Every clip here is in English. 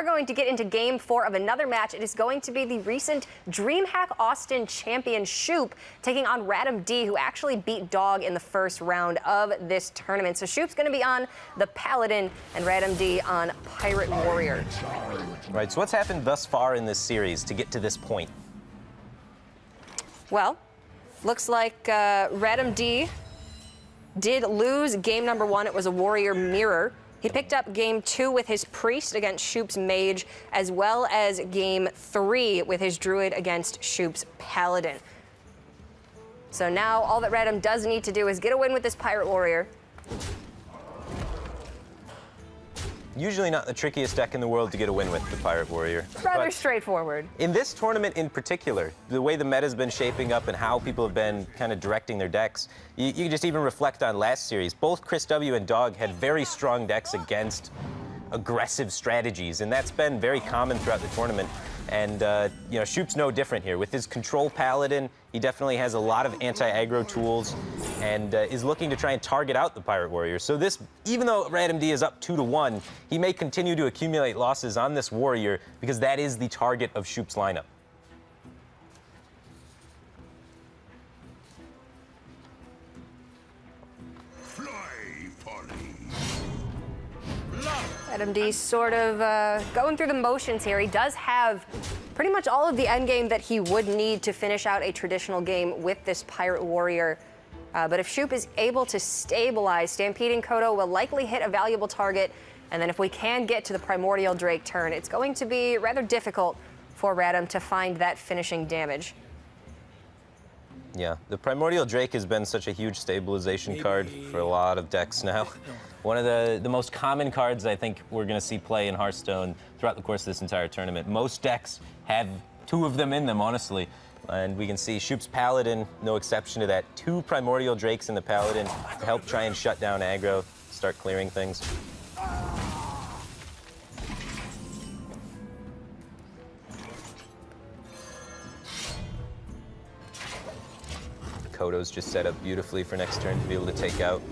We're going to get into Game 4 of another match. It is going to be the recent DreamHack Austin champion Shoop taking on RadamD, who actually beat Dog in the first round of this tournament. So Shoop's going to be on the Paladin and RadamD on Pirate Warrior. Right, so what's happened thus far in this series to get to this point? Well, looks like RadamD did lose game number 1. It was a Warrior Mirror. He picked up game 2 with his Priest against Shoop's Mage, as well as game 3 with his Druid against Shoop's Paladin. So now all that Radam does need to do is get a win with this Pirate Warrior. Usually not the trickiest deck in the world to get a win with, the Pirate Warrior. Rather straightforward. In this tournament in particular, the way the meta's been shaping up and how people have been kind of directing their decks, you can just even reflect on last series. Both Chris W. and Dog had very strong decks against aggressive strategies, and that's been very common throughout the tournament. And, you know, Shoop's no different here. With his Control Paladin, he definitely has a lot of anti-aggro tools and is looking to try and target out the Pirate Warrior. So this, even though RadamD is up 2-1, he may continue to accumulate losses on this Warrior because that is the target of Shoop's lineup. RadamD sort of going through the motions here. He does have pretty much all of the endgame that he would need to finish out a traditional game with this Pirate Warrior. But if Shoop is able to stabilize, Stampeding Kodo will likely hit a valuable target. And then if we can get to the Primordial Drake turn, it's going to be rather difficult for Radam to find that finishing damage. Yeah, the Primordial Drake has been such a huge stabilization card for a lot of decks now. One of the most common cards I think we're going to see play in Hearthstone throughout the course of this entire tournament. Most decks have 2 of them in them, honestly. And we can see Shoop's Paladin, no exception to that. 2 Primordial Drakes in the Paladin to help try and shut down aggro, start clearing things. Kodo's just set up beautifully for next turn to be able to take out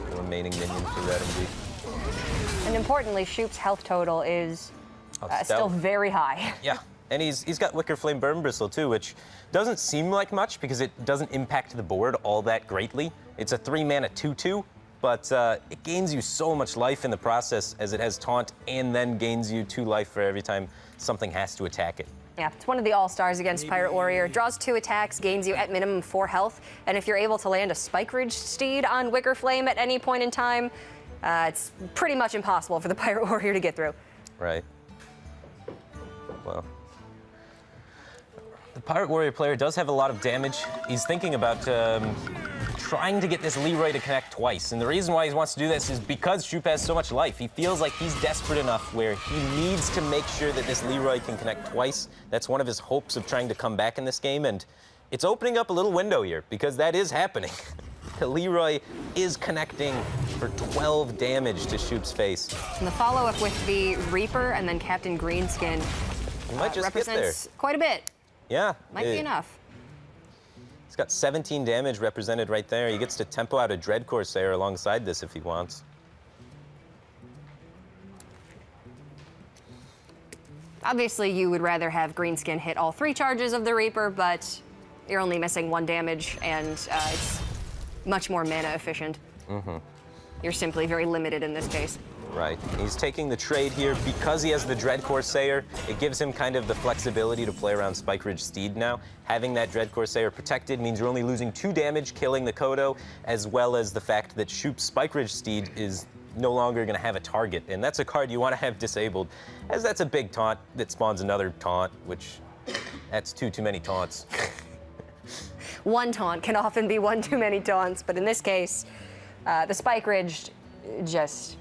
the remaining minion for RadamD. And importantly, Shoop's health total is still very high. Yeah, and he's got Wicker Flame Burn Bristle too, which doesn't seem like much because it doesn't impact the board all that greatly. It's a 3-mana 2/2, but it gains you so much life in the process as it has Taunt and then gains you 2 life for every time something has to attack it. Yeah, it's one of the all-stars against Pirate Warrior. Draws 2 attacks, gains you at minimum 4 health, and if you're able to land a Spike Ridge Steed on Wicker Flame at any point in time, it's pretty much impossible for the Pirate Warrior to get through. Right. Well, the Pirate Warrior player does have a lot of damage. He's thinking about trying to get this Leroy to connect twice. And the reason why he wants to do this is because Shoop has so much life. He feels like he's desperate enough where he needs to make sure that this Leroy can connect twice. That's one of his hopes of trying to come back in this game. And it's opening up a little window here because that is happening. The Leroy is connecting for 12 damage to Shoop's face. And the follow-up with the Reaper and then Captain Greenskin might just represents quite a bit. Yeah. Might be enough. He's got 17 damage represented right there. He gets to tempo out a Dread Corsair alongside this if he wants. Obviously, you would rather have Greenskin hit all 3 charges of the Reaper, but you're only missing 1 damage, and it's much more mana efficient. You're simply very limited in this case. Right. He's taking the trade here because he has the Dread Corsair. It gives him kind of the flexibility to play around Spike Ridge Steed now. Having that Dread Corsair protected means you're only losing 2 damage, killing the Kodo, as well as the fact that Shoop's Spike Ridge Steed is no longer going to have a target. And that's a card you want to have disabled, as that's a big taunt that spawns another taunt, which that's too many taunts. 1 taunt can often be 1 too many taunts, but in this case, the Spike Ridge just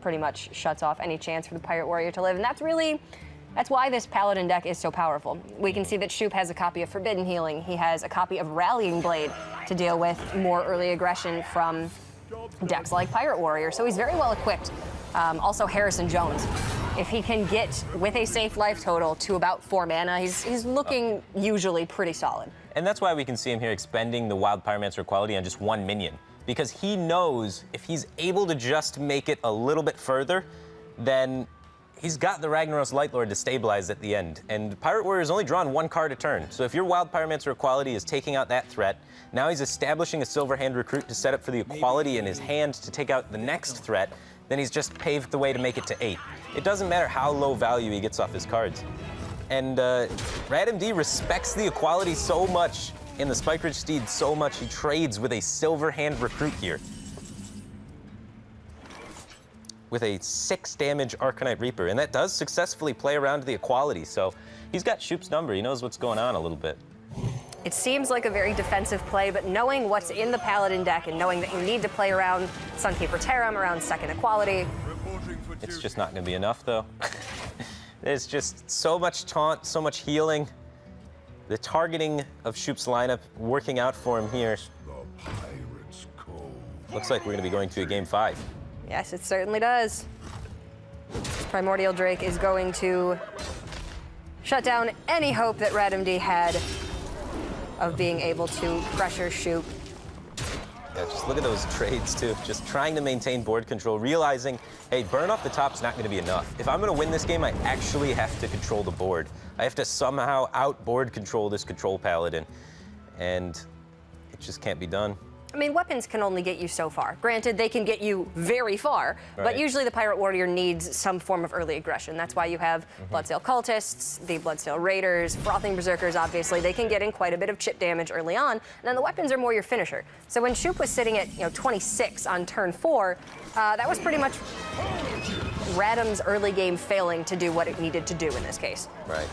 pretty much shuts off any chance for the Pirate Warrior to live. And that's why this Paladin deck is so powerful. We can see that Shoop has a copy of Forbidden Healing. He has a copy of Rallying Blade to deal with more early aggression from decks like Pirate Warrior. So he's very well equipped. Also Harrison Jones. If he can get, with a safe life total, to about 4 mana, he's looking usually pretty solid. And that's why we can see him here expending the Wild Pyromancer quality on just 1 minion. Because he knows if he's able to just make it a little bit further, then he's got the Ragnaros Light Lord to stabilize at the end, and Pirate Warrior's only drawn 1 card a turn. So if your Wild Pyromancer Equality is taking out that threat, now he's establishing a Silver Hand Recruit to set up for the Equality in his hand to take out the next threat, then he's just paved the way to make it to 8. It doesn't matter how low value he gets off his cards. And RadamD respects the Equality so much and the Spike Ridge Steed so much, he trades with a Silver Hand Recruit here. With a 6 damage Arcanite Reaper, and that does successfully play around the Equality, so he's got Shoop's number. He knows what's going on a little bit. It seems like a very defensive play, but knowing what's in the Paladin deck and knowing that you need to play around Sunkeeper Terram, around 2nd Equality. It's just not going to be enough, though. There's just so much taunt, so much healing. The targeting of Shoop's lineup working out for him here. Looks like we're going to be going to a game 5. Yes, it certainly does. Primordial Drake is going to shut down any hope that RadamD had of being able to pressure Shoop. Yeah, just look at those trades, too. Just trying to maintain board control, realizing, hey, burn off the top's not going to be enough. If I'm going to win this game, I actually have to control the board. I have to somehow outboard control this Control Paladin, and it just can't be done. I mean, weapons can only get you so far. Granted, they can get you very far, but usually the Pirate Warrior needs some form of early aggression. That's why you have Bloodsail Cultists, the Bloodsail Raiders, Frothing Berserkers, obviously. They can get in quite a bit of chip damage early on, and then the weapons are more your finisher. So when Shoop was sitting at 26 on turn 4, that was pretty much Radam's early game failing to do what it needed to do in this case. Right.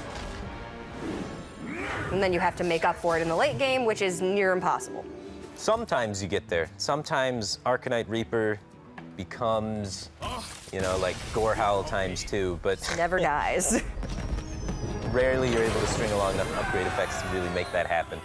And then you have to make up for it in the late game, which is near impossible. Sometimes you get there. Sometimes Arcanite Reaper becomes, like Gorehowl ×2, but Never dies. rarely you're able to string along enough upgrade effects to really make that happen.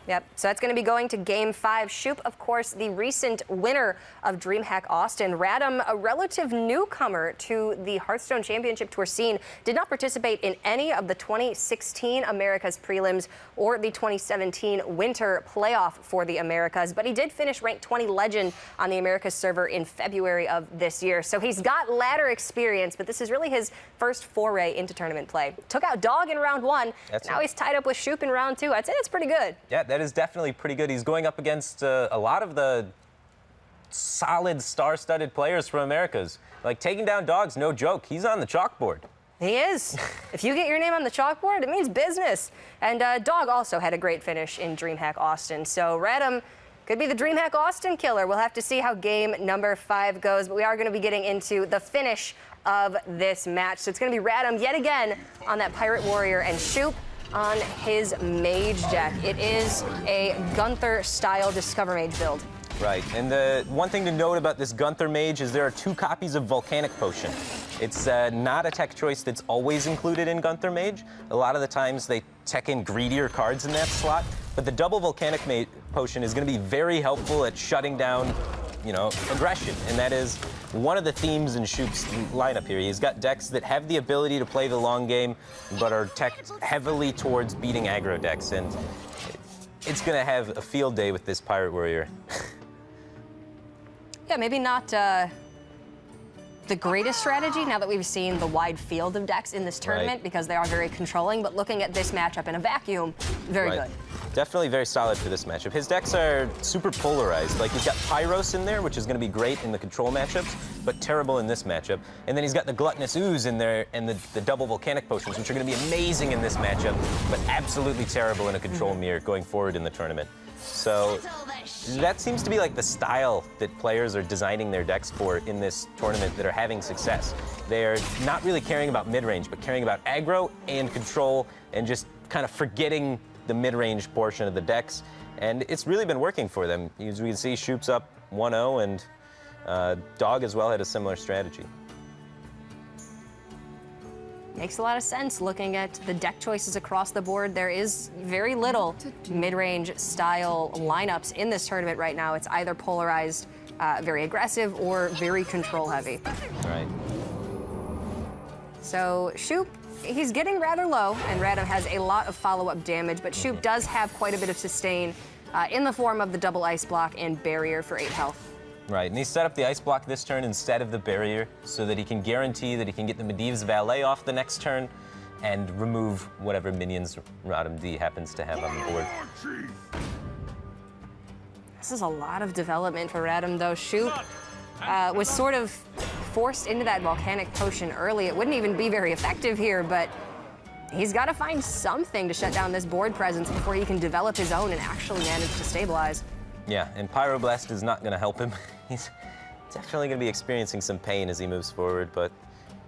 Yep, so that's going to be going to Game 5. Shoop, of course, the recent winner of DreamHack Austin. Radam, a relative newcomer to the Hearthstone Championship Tour scene, did not participate in any of the 2016 Americas prelims or the 2017 Winter Playoff for the Americas, but he did finish ranked 20 Legend on the Americas server in February of this year. So he's got ladder experience, but this is really his first foray into tournament play. Took out Dog in round 1. Now he's tied up with Shoop in round 2. I'd say that's pretty good. Yeah, that is definitely pretty good. He's going up against a lot of the solid star-studded players from Americas. Like, taking down Dog's no joke. He's on the chalkboard. He is. If you get your name on the chalkboard, it means business. And Dog also had a great finish in DreamHack Austin. So Radam could be the DreamHack Austin killer. We'll have to see how game number 5 goes, but we are going to be getting into the finish of this match. So it's going to be Radam yet again on that Pirate Warrior and Shoop on his Mage deck. It is a Gunther-style Discover Mage build. Right, and the one thing to note about this Gunther Mage is there are 2 copies of Volcanic Potion. It's not a tech choice that's always included in Gunther Mage. A lot of the times they tech in greedier cards in that slot, but the double Volcanic Potion is going to be very helpful at shutting down, aggression, and that is one of the themes in Shoop's lineup here. He's got decks that have the ability to play the long game, but are teched heavily towards beating aggro decks, and it's going to have a field day with this Pirate Warrior. Yeah, maybe not the greatest strategy now that we've seen the wide field of decks in this tournament because they are very controlling, but looking at this matchup in a vacuum, very good. Definitely very solid for this matchup. His decks are super polarized. Like, he's got Pyros in there, which is going to be great in the control matchups, but terrible in this matchup. And then he's got the Gluttonous Ooze in there and the double Volcanic Potions, which are going to be amazing in this matchup, but absolutely terrible in a control mirror going forward in the tournament. So that seems to be like the style that players are designing their decks for in this tournament that are having success. They're not really caring about mid-range, but caring about aggro and control and just kind of forgetting the mid-range portion of the decks. And it's really been working for them. As we can see, Shoop's up 1-0, and Dog as well had a similar strategy. Makes a lot of sense looking at the deck choices across the board. There is very little mid-range style lineups in this tournament right now. It's either polarized, very aggressive, or very control heavy. Right. So Shoop, he's getting rather low, and Radam has a lot of follow-up damage, but Shoop does have quite a bit of sustain in the form of the double ice block and barrier for 8 health. Right, and he set up the ice block this turn instead of the barrier so that he can guarantee that he can get the Medivh's Valet off the next turn and remove whatever minions RadamD happens to have on the board. This is a lot of development for Radam, though. Shoop was sort of forced into that volcanic potion early. It wouldn't even be very effective here, but he's got to find something to shut down this board presence before he can develop his own and actually manage to stabilize. Yeah, and Pyroblast is not going to help him. He's definitely going to be experiencing some pain as he moves forward, but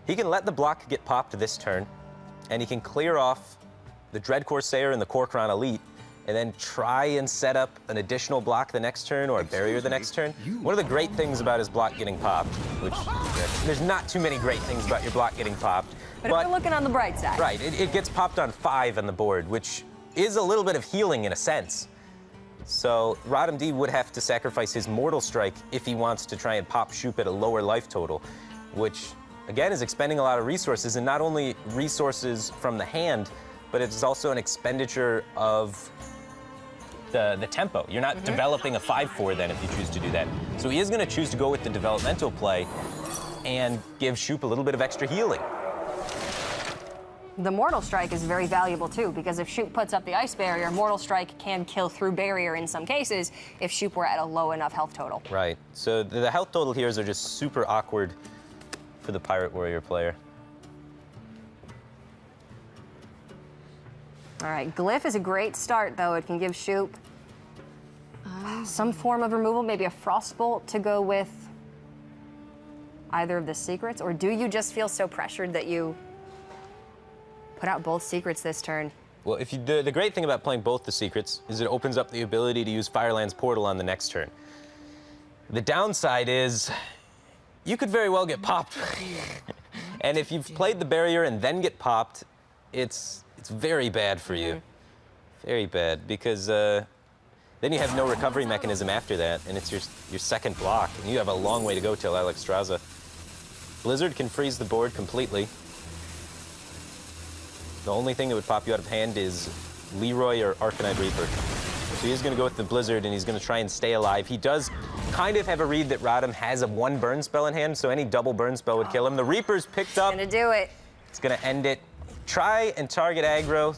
he can let the block get popped this turn, and he can clear off the Dread Corsair and the Corcoran Elite, and then try and set up an additional block the next turn or a barrier the next turn. One of the great things about his block getting popped, which there's not too many great things about your block getting popped. But if we're looking on the bright side. Right, it gets popped on 5 on the board, which is a little bit of healing in a sense. So RadamD would have to sacrifice his Mortal Strike if he wants to try and pop Shoop at a lower life total, which again is expending a lot of resources, and not only resources from the hand, but it's also an expenditure of the tempo. You're not developing a 5/4 then if you choose to do that. So he is going to choose to go with the developmental play and give Shoop a little bit of extra healing. The Mortal Strike is very valuable too, because if Shoop puts up the ice barrier, Mortal Strike can kill through barrier in some cases if Shoop were at a low enough health total. Right. So the health total here are just super awkward for the Pirate Warrior player. All right, Glyph is a great start, though. It can give Shoop some form of removal, maybe a Frostbolt to go with either of the secrets, or do you just feel so pressured that you put out both secrets this turn? Well, if you do, the great thing about playing both the secrets is it opens up the ability to use Fireland's Portal on the next turn. The downside is you could very well get popped. And if you've played the barrier and then get popped, it's very bad for you. Very bad, because then you have no recovery mechanism after that, and it's your second block, and you have a long way to go till Alexstrasza. Blizzard can freeze the board completely. The only thing that would pop you out of hand is Leroy or Arcanine Reaper. So he's going to go with the Blizzard, and he's going to try and stay alive. He does kind of have a read that Radam has a 1 burn spell in hand, so any double burn spell would kill him. The Reaper's picked up. Gonna do it. It's going to end it. Try and target aggro.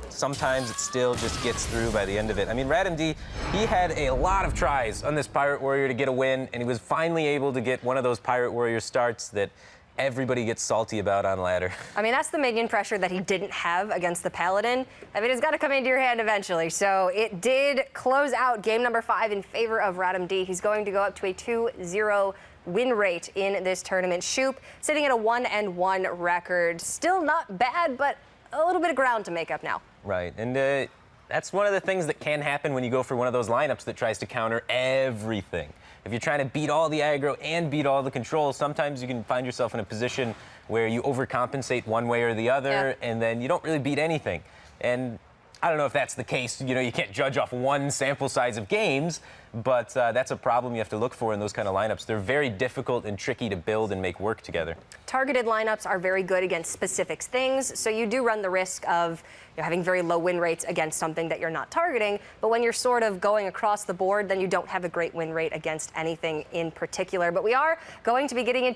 Sometimes it still just gets through by the end of it. I mean, RadamD, he had a lot of tries on this Pirate Warrior to get a win, and he was finally able to get one of those Pirate Warrior starts that everybody gets salty about on ladder. I mean, that's the minion pressure that he didn't have against the Paladin. I mean, it's got to come into your hand eventually. So it did close out game number 5 in favor of RadamD. He's going to go up to a 2-0 win rate in this tournament. Shoop sitting at a 1-1 record. Still not bad, but a little bit of ground to make up now. Right, and that's one of the things that can happen when you go for one of those lineups that tries to counter everything. If you're trying to beat all the aggro and beat all the control, sometimes you can find yourself in a position where you overcompensate one way or the other, and then you don't really beat anything. And I don't know if that's the case. You know, you can't judge off one sample size of games, but that's a problem you have to look for in those kind of lineups. They're very difficult and tricky to build and make work together. Targeted lineups are very good against specific things, so you do run the risk of having very low win rates against something that you're not targeting, but when you're sort of going across the board, then you don't have a great win rate against anything in particular. But we are going to be getting into